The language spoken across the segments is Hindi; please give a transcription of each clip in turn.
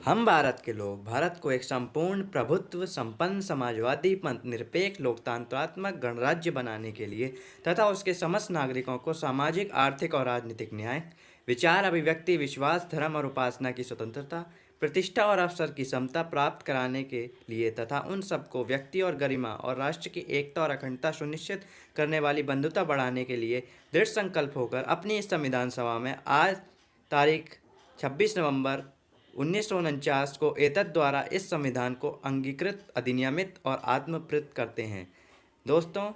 हम भारत के लोग भारत को एक संपूर्ण प्रभुत्व संपन्न समाजवादी निरपेक्ष लोकतंत्रात्मक गणराज्य बनाने के लिए तथा उसके समस्त नागरिकों को सामाजिक आर्थिक और राजनीतिक न्याय विचार अभिव्यक्ति विश्वास धर्म और उपासना की स्वतंत्रता प्रतिष्ठा और अवसर की समता प्राप्त कराने के लिए तथा उन सबको व्यक्ति और गरिमा और राष्ट्र की एकता और अखंडता सुनिश्चित करने वाली बंधुता बढ़ाने के लिए दृढ़ संकल्प होकर अपनी इस संविधान सभा में आज तारीख 26 नवंबर 1949 को एतद द्वारा इस संविधान को अंगीकृत अधिनियमित और आत्मप्रत करते हैं। दोस्तों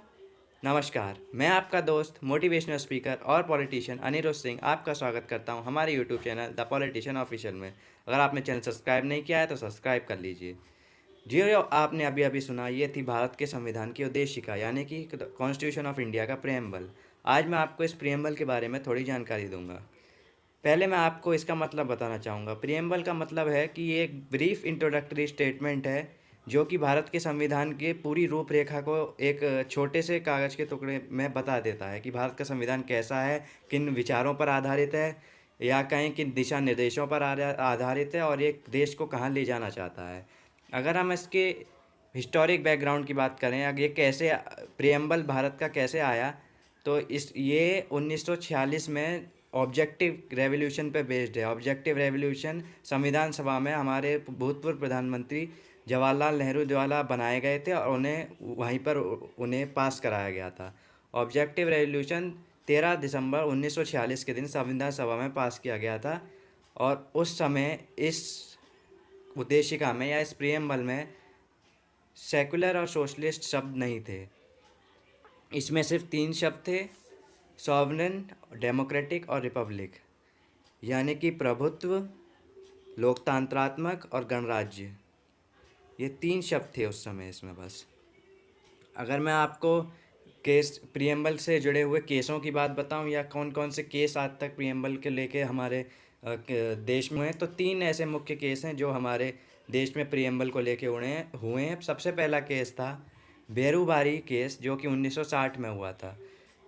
नमस्कार, मैं आपका दोस्त मोटिवेशनल स्पीकर और पॉलिटिशियन अनिरुद्ध सिंह आपका स्वागत करता हूं हमारे YouTube channel the politician official में। अगर आपने चैनल सब्सक्राइब नहीं किया है तो सब्सक्राइब कर लीजिए। जो आपने अभी अभी सुना ये थी भारत के संविधान की उद्देशिका यानी कि कॉन्स्टिट्यूशन ऑफ इंडिया का प्रेम्बल। आज मैं आपको इस प्रेम्बल के बारे में थोड़ी जानकारी दूंगा। पहले मैं आपको इसका मतलब बताना चाहूँगा। प्रिएम्बल का मतलब है कि ये एक ब्रीफ इंट्रोडक्टरी स्टेटमेंट है जो कि भारत के संविधान के पूरी रूपरेखा को एक छोटे से कागज़ के टुकड़े में बता देता है कि भारत का संविधान कैसा है, किन विचारों पर आधारित है या कहीं किन दिशा निर्देशों पर आधारित है और एक देश को कहाँ ले जाना चाहता है। अगर हम इसके हिस्टोरिक बैकग्राउंड की बात करें, अगर ये कैसे प्रिएम्बल भारत का कैसे आया, तो ये 1946 में ऑब्जेक्टिव रेवोल्यूशन पे बेस्ड है। ऑब्जेक्टिव रेवोल्यूशन संविधान सभा में हमारे भूतपूर्व प्रधानमंत्री जवाहरलाल नेहरू द्वारा बनाए गए थे और वहीं पर उन्हें पास कराया गया था। ऑब्जेक्टिव रेवोल्यूशन 13 दिसंबर 1946 के दिन संविधान सभा में पास किया गया था और उस समय इस उद्देशिका में या इस प्रियम्बल में सेकुलर और सोशलिस्ट शब्द नहीं थे। इसमें सिर्फ 3 शब्द थे, सॉवरेन, डेमोक्रेटिक और रिपब्लिक, यानी कि प्रभुत्व, लोकतंत्रात्मक और गणराज्य। ये 3 शब्द थे उस समय इसमें बस। अगर मैं आपको केस प्रियम्बल से जुड़े हुए केसों की बात बताऊं या कौन कौन से केस आज तक प्रियम्बल के लेके हमारे देश में हैं, तो 3 ऐसे मुख्य केस हैं जो हमारे देश में प्रियम्बल को लेके हुए हैं। सबसे पहला केस था बेरूबारी केस, जो कि 1960 में हुआ था।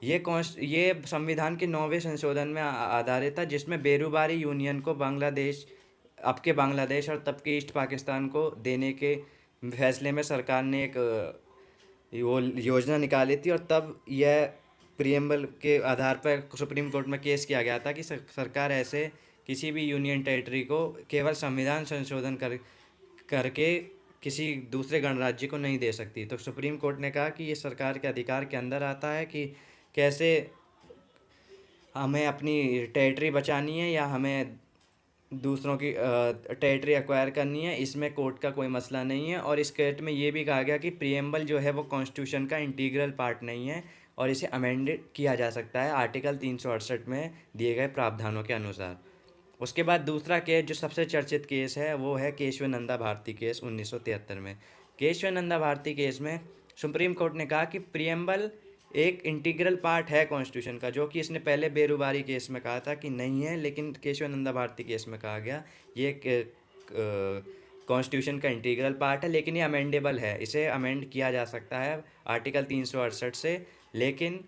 ये संविधान के 9वें संशोधन में आधारित था, जिसमें बेरूबारी यूनियन को बांग्लादेश, अब के बांग्लादेश और तब के ईस्ट पाकिस्तान को देने के फैसले में सरकार ने एक वो योजना निकाली थी और तब यह प्रियम्बल के आधार पर सुप्रीम कोर्ट में केस किया गया था कि सरकार ऐसे किसी भी यूनियन टेरिटरी को केवल संविधान संशोधन करके किसी दूसरे गणराज्य को नहीं दे सकती। तो सुप्रीम कोर्ट ने कहा कि ये सरकार के अधिकार के अंदर आता है कि कैसे हमें अपनी टेरिटरी बचानी है या हमें दूसरों की टेरिटरी एक्वायर करनी है, इसमें कोर्ट का कोई मसला नहीं है। और इस केस में ये भी कहा गया कि प्रियम्बल जो है वो कॉन्स्टिट्यूशन का इंटीग्रल पार्ट नहीं है और इसे अमेंडेड किया जा सकता है आर्टिकल 368 में दिए गए प्रावधानों के अनुसार। उसके बाद दूसरा केस जो सबसे चर्चित केस है वो है केशवानंदा भारती केस 1973 में। केशवानंदा भारती केस में सुप्रीम कोर्ट ने कहा कि प्रियम्बल एक इंटीग्रल पार्ट है कॉन्स्टिट्यूशन का, जो कि इसने पहले बेरूबारी केस में कहा था कि नहीं है, लेकिन केशवानंदा भारती केस में कहा गया ये कॉन्स्टिट्यूशन का इंटीग्रल पार्ट है, लेकिन ये अमेंडेबल है, इसे अमेंड किया जा सकता है आर्टिकल 368 से। लेकिन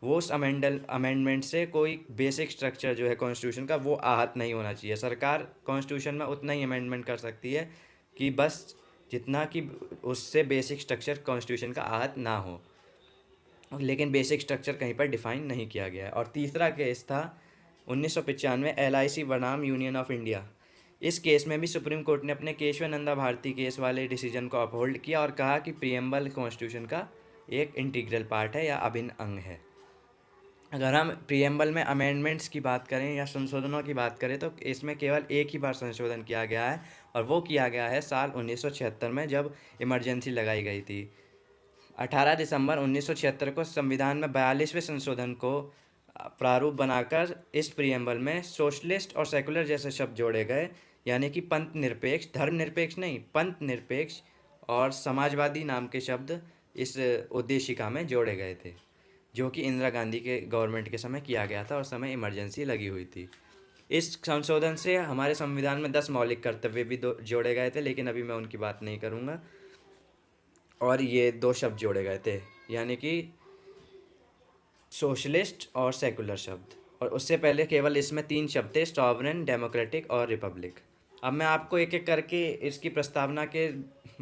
वो उस अमेंडमेंट से कोई बेसिक स्ट्रक्चर जो है कॉन्स्टिट्यूशन का वो आहत नहीं होना चाहिए। सरकार कॉन्स्टिट्यूशन में उतना ही अमेंडमेंट कर सकती है कि बस जितना कि उससे बेसिक स्ट्रक्चर कॉन्स्टिट्यूशन का आहत ना हो, लेकिन बेसिक स्ट्रक्चर कहीं पर डिफाइन नहीं किया गया है। और तीसरा केस था 1995 LIC बनाम यूनियन ऑफ इंडिया। इस केस में भी सुप्रीम कोर्ट ने अपने केशवानंदा भारती केस वाले डिसीजन को अपहोल्ड किया और कहा कि प्रियम्बल कॉन्स्टिट्यूशन का एक इंटीग्रल पार्ट है या अभिन्न अंग है। अगर हम प्रियम्बल में अमेंडमेंट्स की बात करें या संशोधनों की बात करें तो इसमें केवल एक ही बार संशोधन किया गया है और वो किया गया है साल 1976 में, जब इमरजेंसी लगाई गई थी। 18 दिसंबर 1976 को संविधान में 42वें संशोधन को प्रारूप बनाकर इस प्रियम्बल में सोशलिस्ट और सेकुलर जैसे शब्द जोड़े गए, यानी कि पंथ निरपेक्ष, धर्मनिरपेक्ष नहीं, पंथ निरपेक्ष और समाजवादी नाम के शब्द इस उद्देशिका में जोड़े गए थे, जो कि इंदिरा गांधी के गवर्नमेंट के समय किया गया था और समय इमरजेंसी लगी हुई थी। इस संशोधन से हमारे संविधान में 10 मौलिक कर्तव्य भी जोड़े गए थे, लेकिन अभी मैं उनकी बात नहीं करूँगा। और ये 2 शब्द जोड़े गए थे, यानी कि सोशलिस्ट और सेकुलर शब्द, और उससे पहले केवल इसमें 3 शब्द थे, सॉवरेन, डेमोक्रेटिक और रिपब्लिक। अब मैं आपको एक एक करके इसकी प्रस्तावना के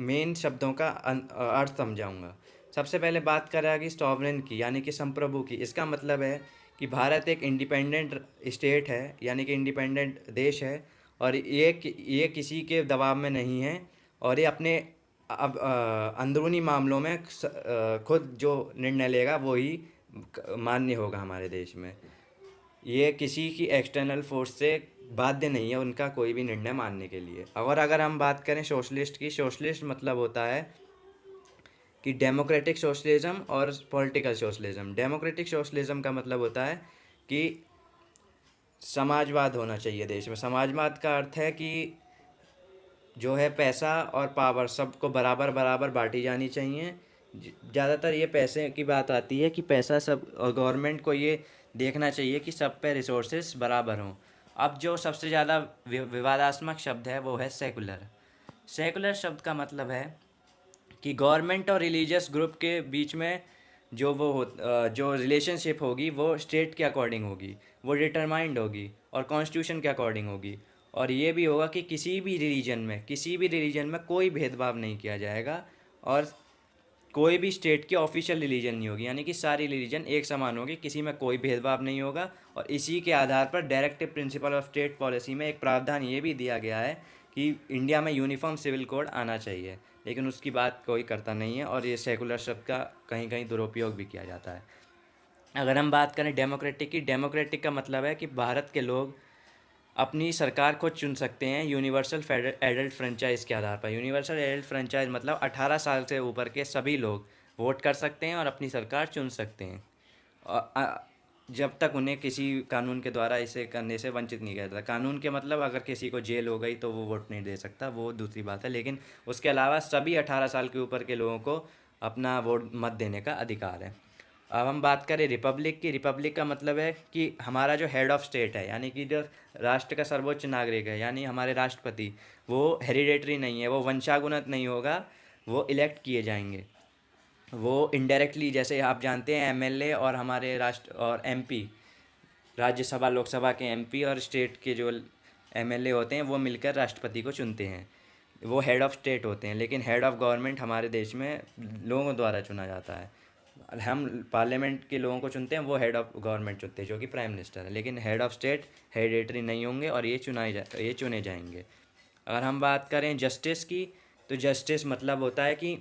मेन शब्दों का अर्थ समझाऊंगा। सबसे पहले बात करेंगे सॉवरेन की, यानी कि संप्रभु की। इसका मतलब है कि भारत एक इंडिपेंडेंट स्टेट है, यानी कि इंडिपेंडेंट देश है, और ये किसी के दबाव में नहीं है, और ये अपने अब अंदरूनी मामलों में खुद जो निर्णय लेगा वो ही मान्य होगा हमारे देश में। ये किसी की एक्सटर्नल फोर्स से बाध्य नहीं है उनका कोई भी निर्णय मानने के लिए। और अगर हम बात करें सोशलिस्ट की, सोशलिस्ट मतलब होता है कि डेमोक्रेटिक सोशलिज्म और पॉलिटिकल सोशलिज्म। डेमोक्रेटिक सोशलिज्म का मतलब होता है कि समाजवाद होना चाहिए देश में। समाजवाद का अर्थ है कि जो है पैसा और पावर सबको बराबर बराबर बांटी जानी चाहिए। ज़्यादातर ये पैसे की बात आती है कि पैसा सब, और गवर्नमेंट को ये देखना चाहिए कि सब पे रिसोर्सेस बराबर हों। अब जो सबसे ज़्यादा विवादास्पद शब्द है वो है सेकुलर। सेकुलर शब्द का मतलब है कि गवर्नमेंट और रिलीजियस ग्रुप के बीच में जो रिलेशनशिप होगी वो स्टेट के अकॉर्डिंग होगी, वो डिटरमाइंड होगी और कॉन्स्टिट्यूशन के अकॉर्डिंग होगी। और ये भी होगा कि किसी भी रिलीजन में कोई भेदभाव नहीं किया जाएगा, और कोई भी स्टेट की ऑफिशियल रिलीजन नहीं होगी, यानी कि सारी रिलीजन एक समान होगी, किसी में कोई भेदभाव नहीं होगा। और इसी के आधार पर directive principle of state policy में एक प्रावधान ये भी दिया गया है कि इंडिया में यूनिफॉर्म सिविल कोड आना चाहिए, लेकिन उसकी बात कोई करता नहीं है, और ये सेकुलर शब्द का कहीं कहीं दुरुपयोग भी किया जाता है। अगर हम बात करें डेमोक्रेटिक की, डेमोक्रेटिक का मतलब है कि भारत के लोग अपनी सरकार को चुन सकते हैं यूनिवर्सल एडल्ट फ्रेंचाइज के आधार पर। यूनिवर्सल एडल्ट फ्रेंचाइज मतलब 18 साल से ऊपर के सभी लोग वोट कर सकते हैं और अपनी सरकार चुन सकते हैं, और जब तक उन्हें किसी कानून के द्वारा इसे करने से वंचित नहीं किया जाता। कानून के मतलब अगर किसी को जेल हो गई तो वो वोट नहीं दे सकता, वो दूसरी बात है, लेकिन उसके अलावा सभी 18 साल के ऊपर के लोगों को अपना वोट मत देने का अधिकार है। अब हम बात करें रिपब्लिक की। रिपब्लिक का मतलब है कि हमारा जो हेड ऑफ स्टेट है, यानी कि जो राष्ट्र का सर्वोच्च नागरिक है, यानी हमारे राष्ट्रपति, वो हेरिडेटरी नहीं है, वो वंशागुणत नहीं होगा, वो इलेक्ट किए जाएंगे। वो इनडायरेक्टली, जैसे आप जानते हैं एमएलए और हमारे राष्ट्र और एमपी, राज्यसभा लोकसभा के एमपी और स्टेट के जो एमएलए होते हैं वो मिलकर राष्ट्रपति को चुनते हैं, वो हेड ऑफ स्टेट होते हैं। लेकिन हेड ऑफ गवर्नमेंट हमारे देश में लोगों द्वारा चुना जाता है। हम पार्लियामेंट के लोगों को चुनते हैं, वो हेड ऑफ गवर्नमेंट चुनते हैं जो कि प्राइम मिनिस्टर है। लेकिन हेड ऑफ स्टेट हेरिडेटरी नहीं होंगे और ये चुने जाएंगे। अगर हम बात करें जस्टिस की, तो जस्टिस मतलब होता है कि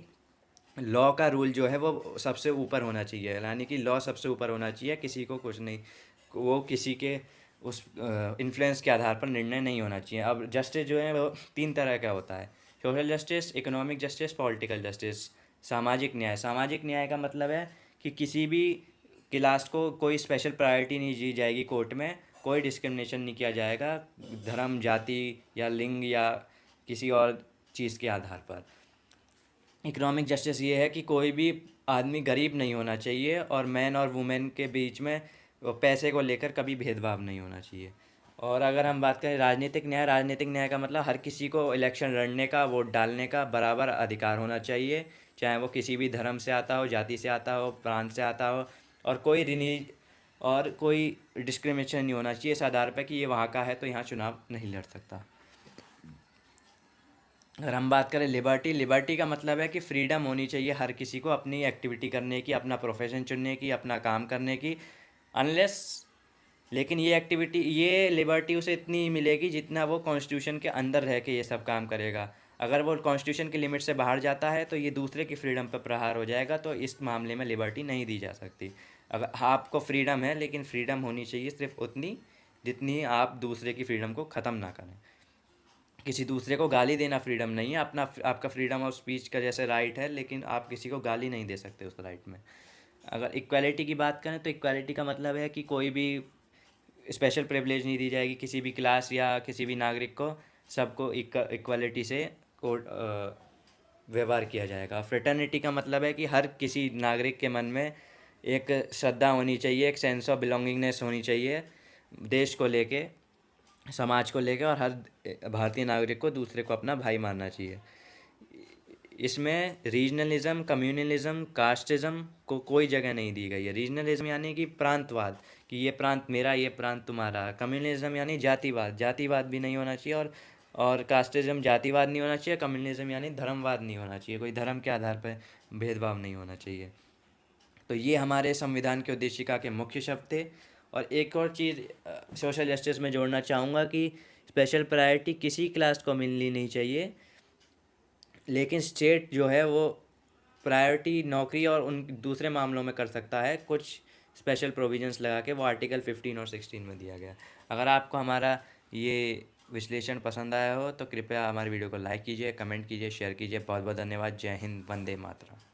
लॉ का रूल जो है वो सबसे ऊपर होना चाहिए, यानी कि लॉ सबसे ऊपर होना चाहिए, किसी को कुछ नहीं, वो किसी के उस इन्फ्लुएंस के आधार पर निर्णय नहीं होना चाहिए। अब जस्टिस जो है वो 3 तरह का होता है: social justice, economic justice, political justice. सामाजिक न्याय। सामाजिक न्याय का मतलब है कि किसी भी क्लास को कोई स्पेशल प्रायोरिटी नहीं दी जाएगी कोर्ट में, कोई डिस्क्रिमिनेशन नहीं किया जाएगा धर्म, जाति या लिंग या किसी और चीज़ के आधार पर। इकोनॉमिक जस्टिस ये है कि कोई भी आदमी गरीब नहीं होना चाहिए, और मैन और वुमेन के बीच में पैसे को लेकर कभी भेदभाव नहीं होना चाहिए। और अगर हम बात करें राजनीतिक न्याय, राजनीतिक न्याय का मतलब हर किसी को इलेक्शन लड़ने का, वोट डालने का बराबर अधिकार होना चाहिए, चाहे वो किसी भी धर्म से आता हो, जाति से आता हो, प्रांत से आता हो, और कोई डिस्क्रिमिनेशन नहीं होना चाहिए इस आधार पर कि ये वहाँ का है तो यहाँ चुनाव नहीं लड़ सकता। अगर हम बात करें लिबर्टी, लिबर्टी का मतलब है कि फ्रीडम होनी चाहिए हर किसी को अपनी एक्टिविटी करने की, अपना प्रोफेशन चुनने की, अपना काम करने की, अनलेस, लेकिन ये लिबर्टी उसे इतनी ही मिलेगी जितना वो कॉन्स्टिट्यूशन के अंदर रह के ये सब काम करेगा। अगर वो कॉन्स्टिट्यूशन की लिमिट से बाहर जाता है तो ये दूसरे की फ्रीडम पर प्रहार हो जाएगा, तो इस मामले में लिबर्टी नहीं दी जा सकती। अगर आपको फ्रीडम है, लेकिन फ्रीडम होनी चाहिए सिर्फ उतनी जितनी आप दूसरे की फ्रीडम को ख़त्म ना करें। किसी दूसरे को गाली देना फ्रीडम नहीं है, आपका फ्रीडम ऑफ स्पीच का जैसे राइट है, लेकिन आप किसी को गाली नहीं दे सकते उस राइट में। अगर इक्वालिटी की बात करें तो इक्वालिटी का मतलब है कि कोई भी स्पेशल प्रिविलेज नहीं दी जाएगी किसी भी क्लास या किसी भी नागरिक को, सबको इक्वालिटी से व्यवहार किया जाएगा। फ्रेटर्निटी का मतलब है कि हर किसी नागरिक के मन में एक श्रद्धा होनी चाहिए, एक सेंस ऑफ बिलोंगिंगनेस होनी चाहिए देश को लेके, समाज को लेकर, और हर भारतीय नागरिक को दूसरे को अपना भाई मानना चाहिए। इसमें रीजनलिज्म, कम्युनलिज्म, कास्टिज्म को कोई जगह नहीं दी गई है। रीजनलिज्म यानी कि प्रांतवाद, कि ये प्रांत मेरा, ये प्रांत तुम्हारा। कम्युनलिज्म यानी जातिवाद, जातिवाद भी नहीं होना चाहिए। और और कास्टिज्म जातिवाद नहीं होना चाहिए, कम्युनलिज्म यानी धर्मवाद नहीं होना चाहिए, कोई धर्म के आधार पर भेदभाव नहीं होना चाहिए। तो ये हमारे संविधान के उद्देशिका के मुख्य शब्द थे। और एक और चीज़ सोशल जस्टिस में जोड़ना चाहूँगा कि स्पेशल प्रायोरिटी किसी क्लास को मिलनी नहीं चाहिए, लेकिन स्टेट जो है वो प्रायोरिटी नौकरी और उन दूसरे मामलों में कर सकता है, कुछ स्पेशल प्रोविजंस लगा के, वो आर्टिकल 15 और 16 में दिया गया। अगर आपको हमारा ये विश्लेषण पसंद आया हो तो कृपया हमारे वीडियो को लाइक कीजिए, कमेंट कीजिए, शेयर कीजिए। बहुत बहुत धन्यवाद। जय हिंद, वंदे मातरम।